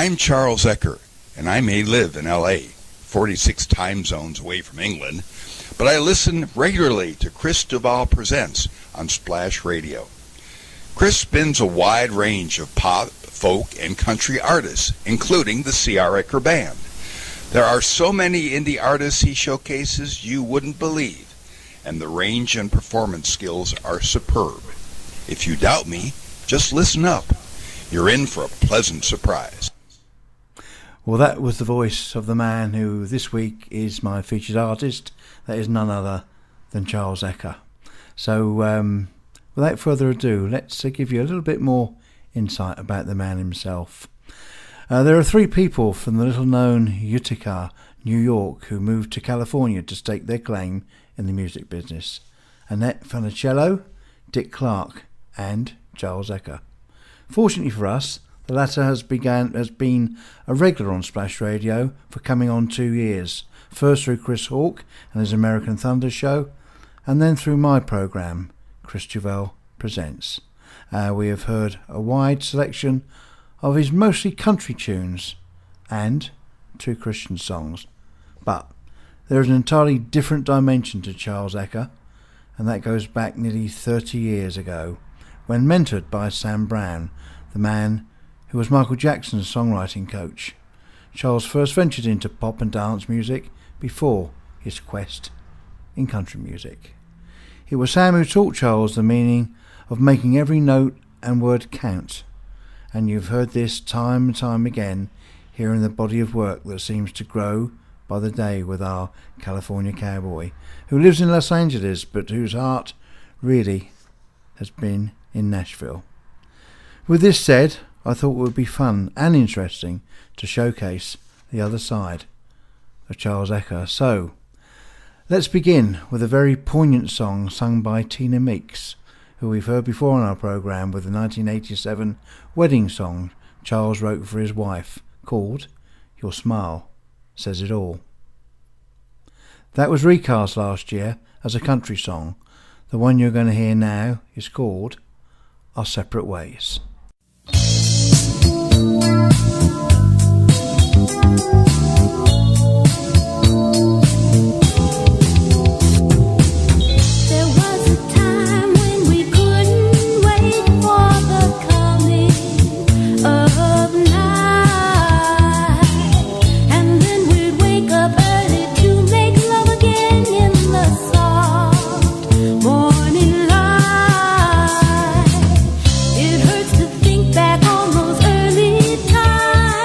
I'm Charles Ecker, and I may live in L.A., 46 time zones away from England, but I listen regularly to Chris Duval Presents on Splash Radio. Chris spins a wide range of pop, folk, and country artists, including the C.R. Ecker Band. There are so many indie artists he showcases you wouldn't believe, and the range and performance skills are superb. If you doubt me, just listen up. You're in for a pleasant surprise. Well, that was the voice of the man who this week is my featured artist. That is none other than Charles Ecker. So without further ado, let's give you a little bit more insight about the man himself. There are three people from the little-known Utica, New York, who moved to California to stake their claim in the music business. Annette Funicello, Dick Clark, and Charles Ecker. Fortunately for us, the latter has been a regular on Splash Radio for coming on 2 years, first through Chris Hawke and his American Thunder show, and then through my programme, Chris Duval Presents. We have heard a wide selection of his mostly country tunes and 2 Christian songs. But there is an entirely different dimension to Charles Ecker, and that goes back nearly 30 years ago, when mentored by Sam Brown, the man who was Michael Jackson's songwriting coach. Charles first ventured into pop and dance music before his quest in country music. It was Sam who taught Charles the meaning of making every note and word count, and you've heard this time and time again here in the body of work that seems to grow by the day with our California cowboy, who lives in Los Angeles but whose heart really has been in Nashville. With this said, I thought it would be fun and interesting to showcase the other side of Charles Ecker. So, let's begin with a very poignant song sung by Tina Meeks, who we've heard before on our programme with the 1987 wedding song Charles wrote for his wife, called Your Smile Says It All. That was recast last year as a country song. The one you're going to hear now is called Our Separate Ways. It hurts to think back on those early times.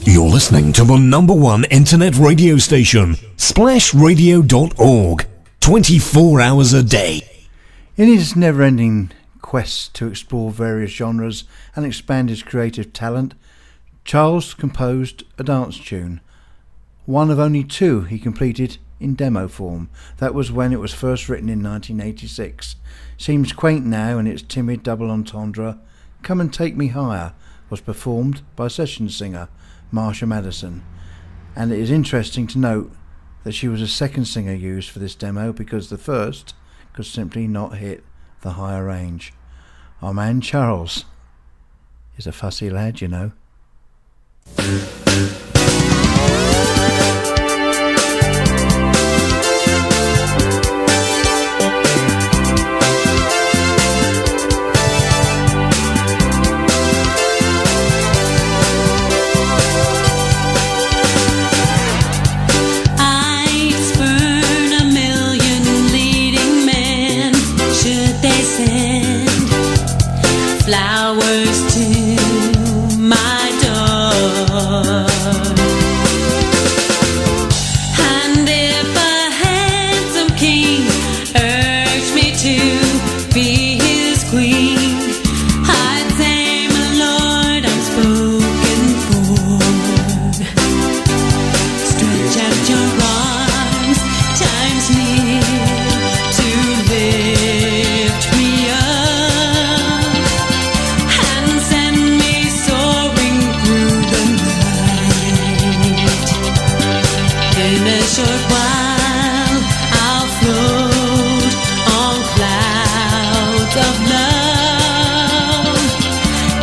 You're listening to the number one internet radio station, splashradio.org, 24 hours a day. In his never-ending quest to explore various genres and expand his creative talent, Charles composed a dance tune, one of only two he completed in demo form. That was when it was first written in 1986. Seems quaint now in its timid double entendre. Come and Take Me Higher was performed by session singer Marsha Madison, and it is interesting to note that she was a second singer used for this demo because the first could simply not hit the higher range. Our man Charles is a fussy lad, you know. Flowers to my door. And if a handsome king urged me to be his queen, I'd say, my lord, I'm spoken for. Stretch out your arms, time's near to lift me up and send me soaring through the night. In a short while, I'll float on clouds of love.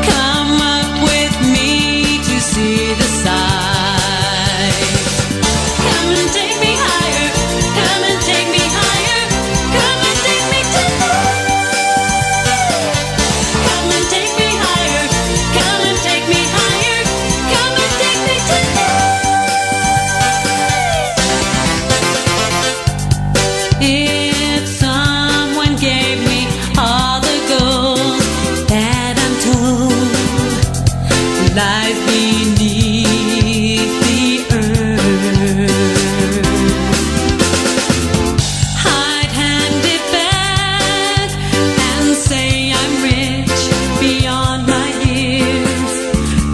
Come up with me to see the sight. Come and take me higher, come and take me higher, come and take me tonight. Come and take me higher, come and take me higher, come and take me tonight. If someone gave me all the gold that I'm told lies beneath the earth, I'd hand it back and say I'm rich beyond my years,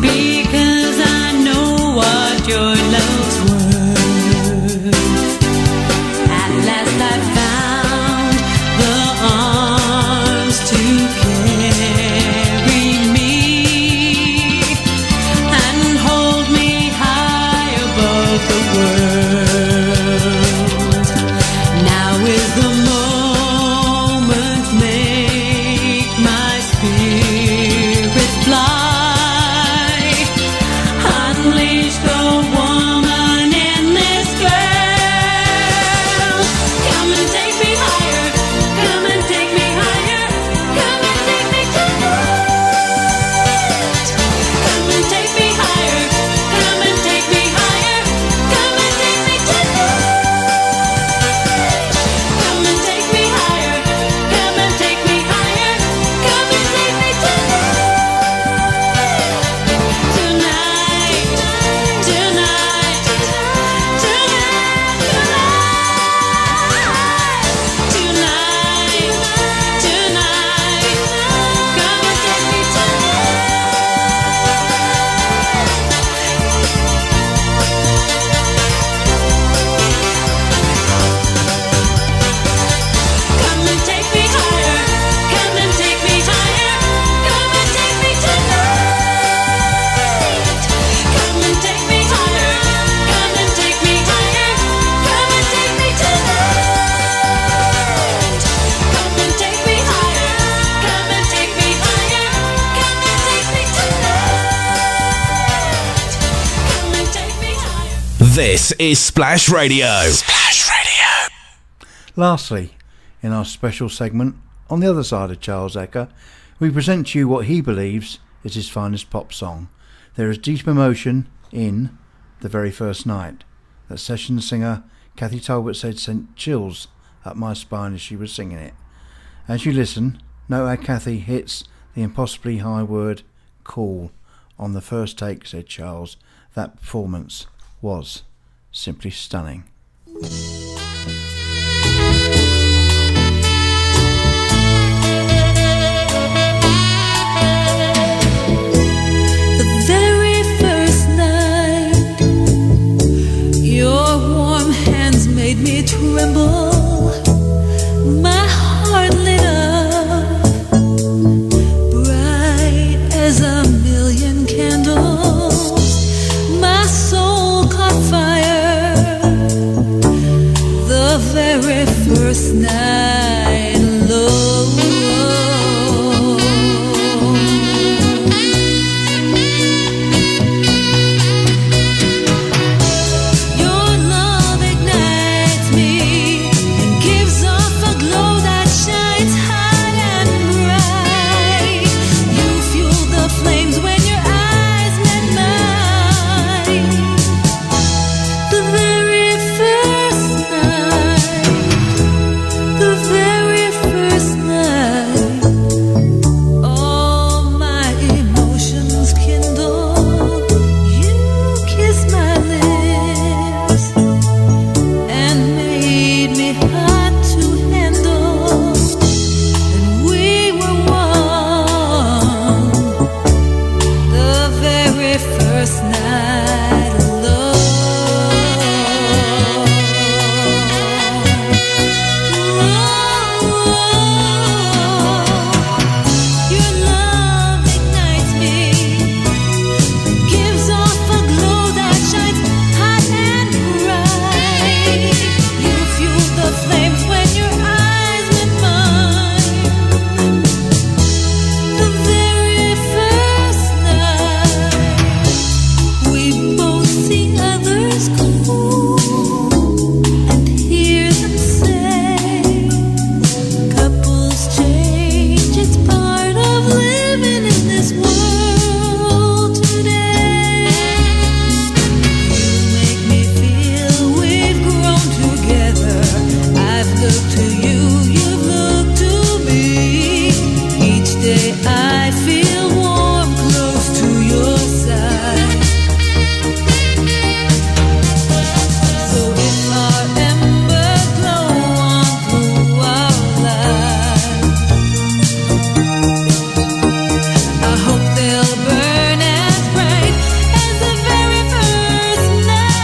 because I know what your love's worth. At last I found the arms to carry me and hold me high above the world. Now is the moment, make my spirit fly. Unleash the woman in this girl. Come and take me higher, come and take me higher, come and take me tonight. Come and take me higher, come and take me higher, come and take me tonight. Come and take me higher, come and take me higher, come and take me tonight. Tonight, tonight, tonight, tonight, tonight, come and take me Come and take me higher, come and take me higher, come and take me tonight. Come and take me higher, come and take me higher, come and take me tonight. Come and take me higher, come and take me higher, come and take me tonight. Come and take me higher. This is Splash Radio. Splash Radio. Lastly, in our special segment, on the other side of Charles Ecker, we present to you what he believes is his finest pop song. There is deep emotion in The Very First Night that session singer Kathy Talbot said sent chills up my spine as she was singing it. As you listen, note how Kathy hits the impossibly high word cool on the first take, said Charles. That performance was simply stunning. The very first night, your warm hands made me tremble. My heart lit up, bright as a million candles. My soul caught fire. The very first night alone. Your love ignites me and gives off a glow that shines hot and bright. You fuel the flames when your eyes met mine. The very first night, the very first night, all my emotions kindled. You kissed my lips and made me hot to handle, and we were one. The very first night alone. Your love ignites me, gives off a glow that shines hot and bright. You fuel the flames when your eyes met mine. The very first night, we both see others cool and hear them say, couples change, it's part of living in this world today. You make me feel we've grown together. I've looked to you, you've looked to me. Each day I feel warm, close to your side. So if our embers glow on through our lives, I hope they'll burn as bright as the very first night.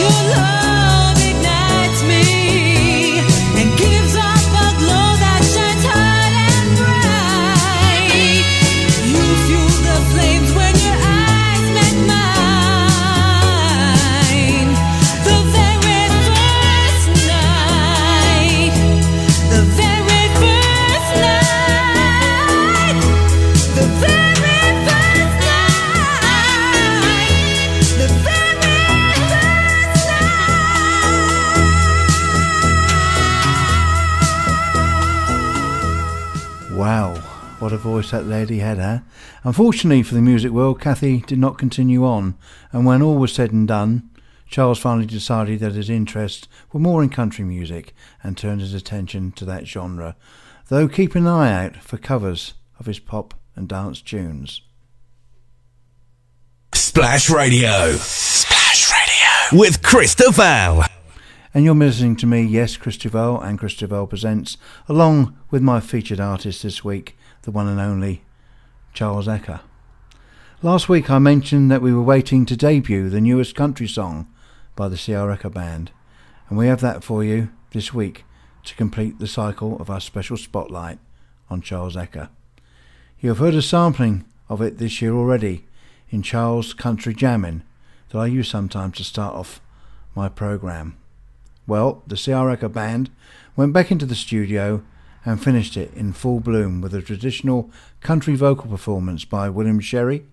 Your love ignites me and gives off a glow that shines hot and bright. You fuel the flames when your eyes met mine. The very first night, the very first night, the very first night, the very first night. Wow, what a voice that lady had, huh? Unfortunately for the music world, Kathy did not continue on, and when all was said and done, Charles finally decided that his interests were more in country music and turned his attention to that genre, though keeping an eye out for covers of his pop and dance tunes. Splash Radio. Splash Radio. With Chris Duval. And you're listening to me, yes, Chris Duval, and Chris Duval Presents, along with my featured artist this week, the one and only Charles Ecker. Last week I mentioned that we were waiting to debut the newest country song by the Ecker Band, and we have that for you this week to complete the cycle of our special spotlight on Charles Ecker. You have heard a sampling of it this year already in Charles' Country Jammin' that I use sometimes to start off my programme. Well, the Ecker Band went back into the studio and finished it in full bloom with a traditional country vocal performance by William Sherry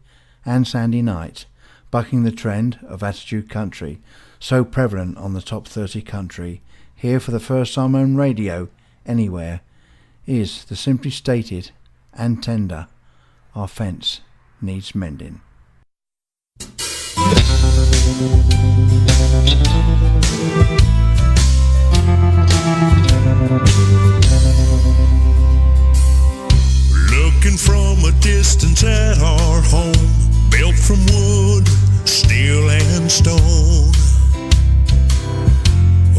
and Sandy Knight, bucking the trend of attitude country, so prevalent on the top 30 country. Here for the first time on radio, anywhere, is the simply stated and tender, Our Fence Needs Mendin. Looking from a distance at our home, built from wood, steel and stone.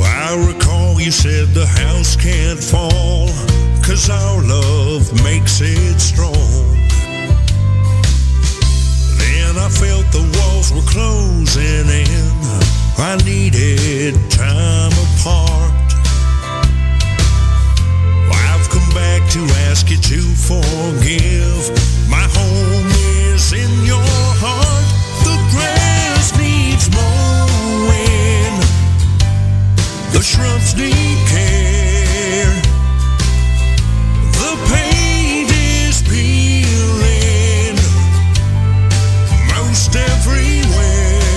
I recall you said the house can't fall, 'cause our love makes it strong. Then I felt the walls were closing in, I needed time apart. I've come back to ask you to forgive. My home is in your heart. The grass needs mowing, the shrubs need care, the paint is peeling most everywhere.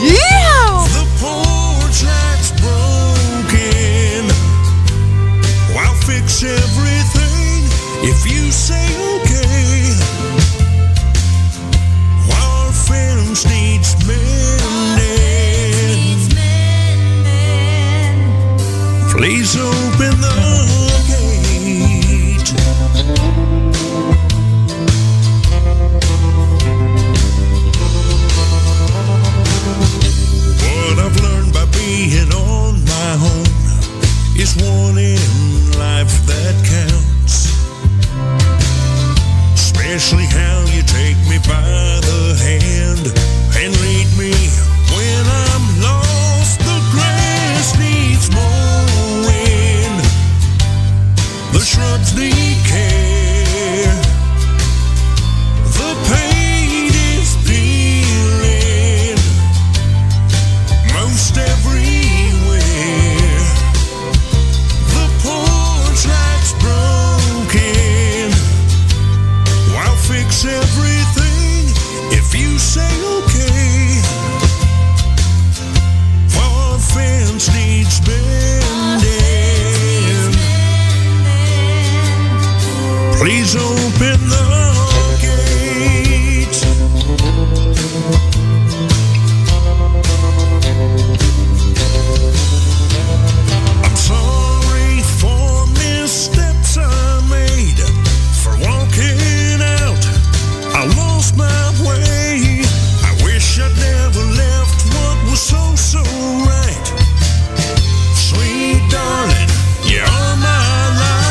Yeah! The porch light's broken, I'll fix everything if you say okay. Our fence needs mending. Please open the gate. What I've learned by being on my own is one in life that counts. Especially how you take me by the hand and lead me when I'm lost. The grass needs mowing, the shrubs need care, the paint is peeling most everywhere. The porch light's broken, I'll fix everything if you say okay. Our fence needs mending. Please open the gate. I'm sorry for missteps I made, for walking out, I lost my way. I wish I'd never left what was so right. Sweet darling, you're my life.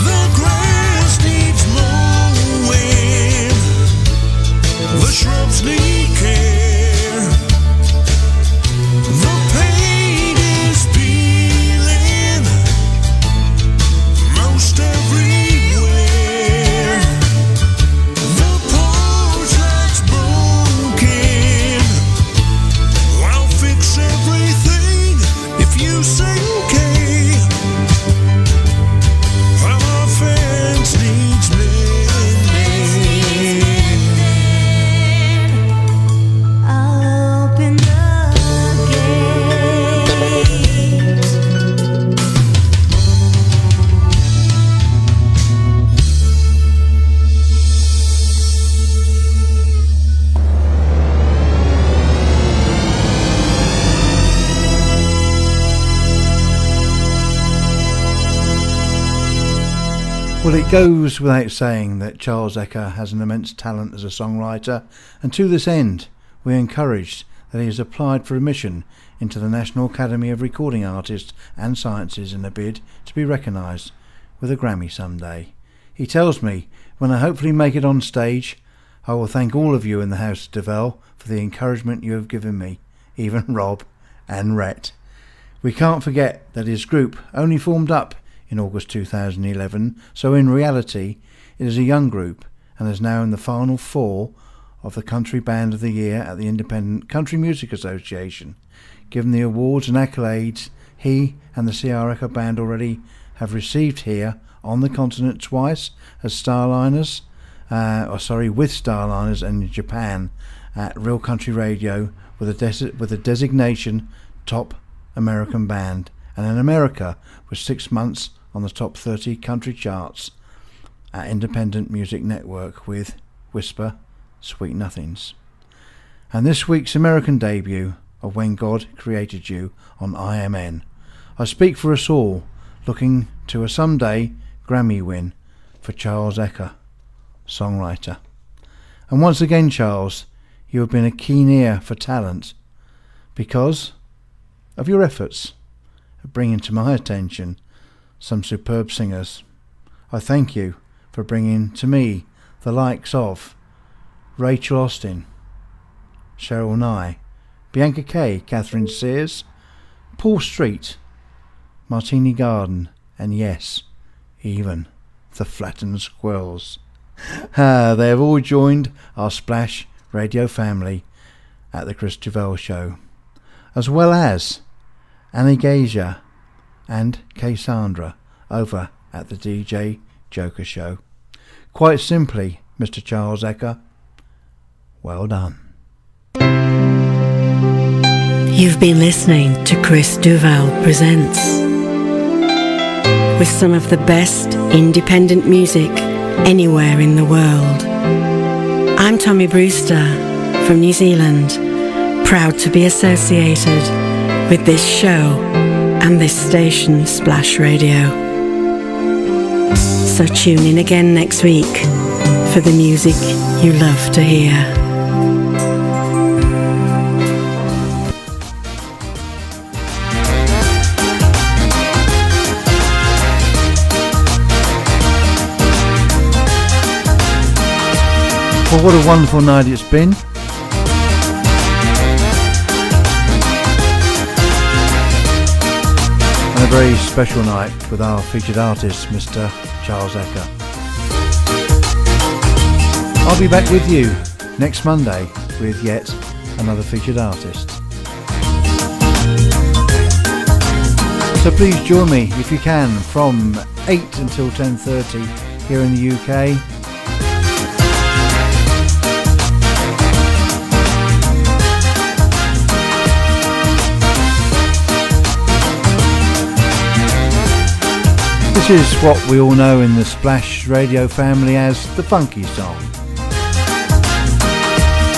The grass needs mowing, the shrubs need care, the paint is peeling most everywhere. The porch light's broken, I'll fix everything if you say okay. Our fence needs mending. I'll open the gate. Well, it goes without saying that Charles Ecker has an immense talent as a songwriter, and to this end we are encouraged that he has applied for admission into the National Academy of Recording Artists and Sciences in a bid to be recognised with a Grammy someday. He tells me, when I hopefully make it on stage, I will thank all of you in the House of Duval for the encouragement you have given me. even Rob and Rhett. We can't forget that his group only formed up in August 2011, so in reality it is a young group and is now in the final 4 of the Country Band of the Year at the Independent Country Music Association. Given the awards and accolades he and the CR Ecker Band already have received here on the continent twice as Starliners, with Starliners and in Japan at Real Country Radio with a designation Top American Band, and in America with 6 months on the top 30 country charts at Independent Music Network with Whisper, Sweet Nothings. And this week's American debut of When God Created You on IMN. I speak for us all, looking to a someday Grammy win for Charles Ecker, songwriter. And once again, Charles, you have been a keen ear for talent because of your efforts of bringing to my attention some superb singers. I thank you for bringing to me the likes of Rachel Austin, Cheryl Nye, Bianca Kay, Catherine Sears, Paul Street, Martini Garden, and yes, even the Flattened Squirrels. They have all joined our Splash Radio family at the Chris Duval Show, as well as Annie Gazer and Cassandra over at the DJ Joker Show. Quite simply, Mr. Charles Ecker, well done. You've been listening to Chris Duval Presents, with some of the best independent music anywhere in the world. I'm Tommy Brewster from New Zealand, proud to be associated with this show and this station, Splash Radio. So tune in again next week for the music you love to hear. Well, what a wonderful night it's been. And a very special night with our featured artist, Mr. Charles Ecker. I'll be back with you next Monday with yet another featured artist. So please join me if you can from 8 until 10:30 here in the UK. This is what we all know in the Splash Radio family as the funky song.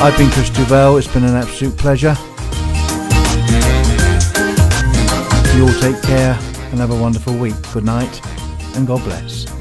I've been Chris Duval, it's been an absolute pleasure. You all take care and have a wonderful week. Good night and God bless.